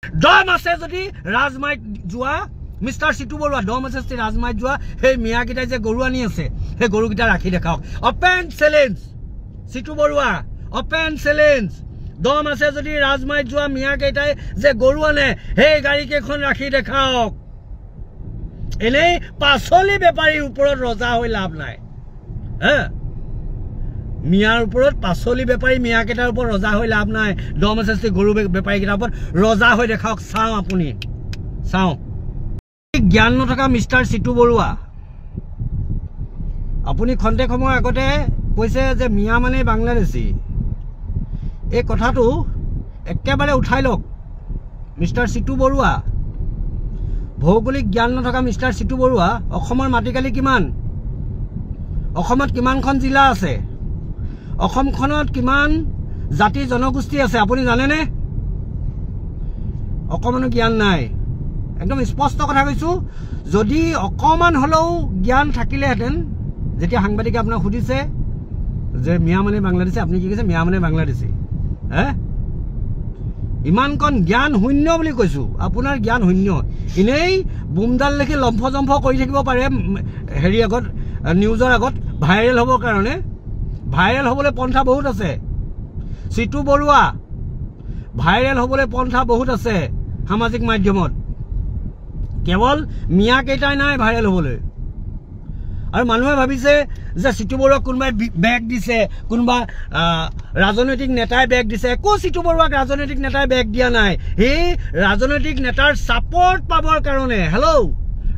দম আছে যদি ৰাজমাইত যোৱা মিষ্টাৰ সিটু বৰুৱা দম আছে যদি ৰাজমাইত যোৱা সেই মিয়াকেইটাই যে গৰু আনি আছে সেই গৰুকেইটা ৰাখি দেখাওক অপেন চ্যালেঞ্জ সিটু বৰুৱা অপেন চ্যালেঞ্জ দম আছে যদি ৰাজমাইত যোৱা মিয়াকেইটাই যে গৰু আনে সেই গাড়ী কেইখন ৰাখি দেখাওক এনেই পাচলি বেপাৰীৰ ওপৰত ৰজা হৈ লাভ নাই মিয়াৰ ওপৰত পাচলি বেপাৰী মিয়াকেইটাৰ ওপৰত ৰজা হৈ লাভ নাই দম আছে যদি গৰু বেপাৰীকেইটাৰ ওপৰত ৰজা হৈ দেখাওক চাওঁ আপুনি চাওঁ জ্ঞান নথকা মিষ্টাৰ সিটু বৰুৱা আপুনি খন্তেক সময় আগতে কৈছে যে মিয়া মানে বাংলাদেশী এই কথাটো একেবাৰে উঠাই লওক মিষ্টাৰ সিটু বৰুৱা ভৌগোলিক জ্ঞান নথকা মিষ্টাৰ সিটু বৰুৱা অসমৰ মাটিকালি কিমান অসমত কিমানখন জিলা আছে অসমখনত কিমান জাতি জনগোষ্ঠী আছে আপুনি জানেনে অকমানো জ্ঞান নাই একদম স্পষ্ট কথা কৈছো যদি অকমান হলেও জ্ঞান থাকিলেহেঁতেন যেতিয়া সাংবাদিকে আপোনাক সুধিছে যে মিয়া মানে বাংলাদেশী আপুনি কি কৈছে মিয়া মানে বাংলাদেশী ইমানকণ জ্ঞান শূন্য বুলি কৈছো আপোনাৰ জ্ঞান শূন্য এনেই বুমডাল লেখি লম্ফ জম্ফ কৰি থাকিব পাৰে হেৰি আগত নিউজৰ আগত ভাইৰেল হ'বৰ কাৰণে ভাইৰেল হ'বলৈ পন্থা বহুত আছে সিটু বৰুৱা ভাইৰেল হ'বলৈ পন্থা বহুত আছে সামাজিক মাধ্যমত কেৱল মিয়া কেইটাই নাই ভাইৰেল হ'বলৈ আৰু মানুহে ভাবিছে যে সিটু বৰুৱাক কোনোবাই বেগ দিছে কোনোবা ৰাজনৈতিক নেতাই বেগ দিছে একো সিটু বৰুৱাক ৰাজনৈতিক নেতাই বেগ দিয়া নাই সেই ৰাজনৈতিক নেতাৰ সাপোৰ্ট পাবৰ কাৰণে হেল্ল'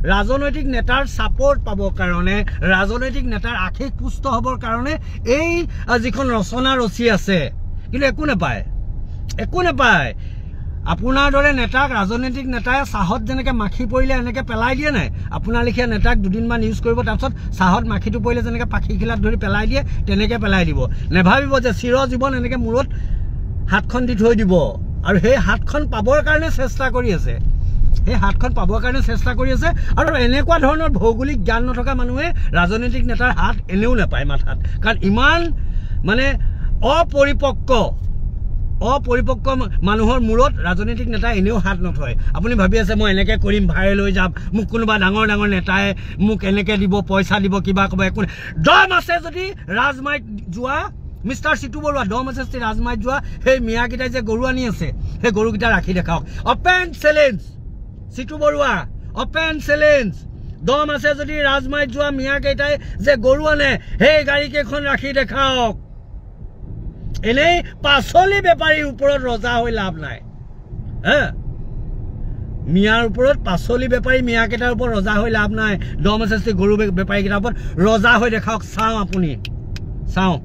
ৰাজনৈতিক নেতাৰ সাপোৰ্ট পাবৰ কাৰণে ৰাজনৈতিক নেতাৰ আশীষ পুষ্ট হ'বৰ কাৰণে এই যিখন ৰচনা ৰচি আছে কিন্তু একো নাপায় আপোনাৰ দৰে নেতাক ৰাজনৈতিক নেতাই চাহত যেনেকৈ মাখি পৰিলে এনেকৈ পেলাই দিয়ে নাই আপোনাৰ লেখীয়া নেতাক দুদিনমান ইউজ কৰিব তাৰপিছত চাহত মাখিটো পৰিলে যেনেকৈ পাখি খিলাত ধৰি পেলাই দিয়ে তেনেকৈ পেলাই দিব নেভাবিব যে চিৰ জীৱন এনেকৈ মূৰত হাতখন দি থৈ দিব আৰু সেই হাতখন পাবৰ কাৰণে চেষ্টা কৰি আছে সেই হাতখন পাবৰ কাৰণে চেষ্টা কৰি আছে আৰু এনেকুৱা ধৰণৰ ভৌগোলিক জ্ঞান নথকা মানুহে ৰাজনৈতিক নেতাৰ হাত এনেও নাপায় মাথাত কাৰণ ইমান মানে অপৰিপক্ক মানুহৰ মূৰত ৰাজনৈতিক নেতাই এনেও হাত নথয় আপুনি ভাবি আছে মই এনেকৈ কৰিম ভাইৰেল হৈ যাম মোক কোনোবা ডাঙৰ নেতাই মোক এনেকৈ দিব পইচা দিব কিবা ক'ব একো দম আছে যদি ৰাজমাইত যোৱা মিষ্টাৰ সিটু বৰুৱা দম আছে যদি ৰাজমাইত যোৱা সেই মিয়াকেইটাই যে গৰু আনি আছে সেই গৰুকেইটা ৰাখি দেখাওক অপেন চ্যালেঞ্জ সিটু বৰুৱা অপেন চ্যালেঞ্জ দম আছে যদি ৰাজমাইত যোৱা মিয়াকেইটাই যে গৰু আনে সেই গাড়ী কেইখন ৰাখি দেখাওক এনেই পাচলি বেপাৰীৰ ওপৰত ৰজা হৈ লাভ নাই মিয়াৰ ওপৰত পাচলি বেপাৰী মিয়াকেইটাৰ ওপৰত ৰজা হৈ লাভ নাই দম আছে যদি গৰু বেপাৰীকেইটাৰ ওপৰত ৰজা হৈ দেখাওক চাওঁ আপুনি চাওঁ